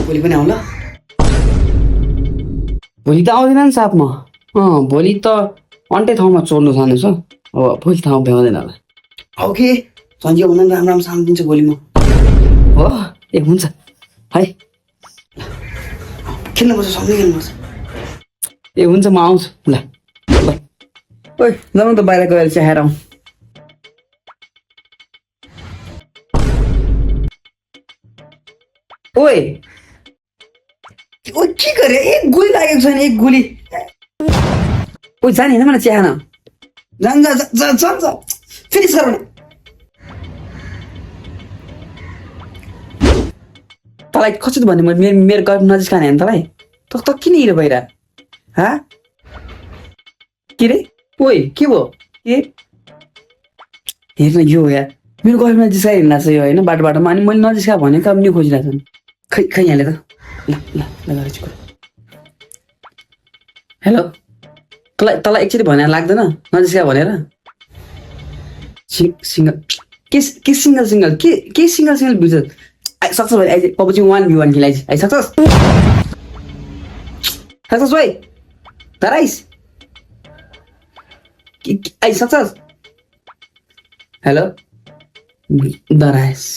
भोलि पनि आउला भोलि त आउँदैन नि साथमा भोलि त अन्टै ठाउँमा चोर्नु जानेछ अब भोलि ठाउँ भ्याउँदैन होला हो कि सन्जियो भन्दा राम्रो राम्रो सामान दिन्छु भोलि म हो ए हुन्छ है खेल्नुपर्छ सँगै खेल्नुपर्छ ए हुन्छ म आउँछु ल ल ओइ जाउँ त बाहिर गएर चिहाएर आउँ ओइ ओइ के गरे एक गोली लागेको छैन एक गोली ओइ जाने होइन मलाई चिहान जान जा जा जा जा फिनिस गर तँलाई कसरी भन्ने मेरो मेरो घर नजिक खाने होइन तँलाई त किन हिरो भइरा हा के रे ओइ के भयो के हेर्न यो यार मेरो घर नजिक हिँड्ला छ यो होइन बाटो बाटोमा अनि मैले नजिक भनेको अब नि खोजिरहेको छु खै खै यहाँले त ल ल ल गरेको हेलो तँलाई एकचोटि भनेर लाग्दैन नजिक भनेर सिङ्गल के सिङ्गल सिङ्गल के सिङ्गल सिङ्गल बुझ्छ सक्छ भाइ आइज पबजी 1v1 खेल आइज सक्छस् सक्छस् भाइ धराइस आइज सक्छस् हेलो धराइस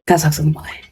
कहाँ सक्छ मलाई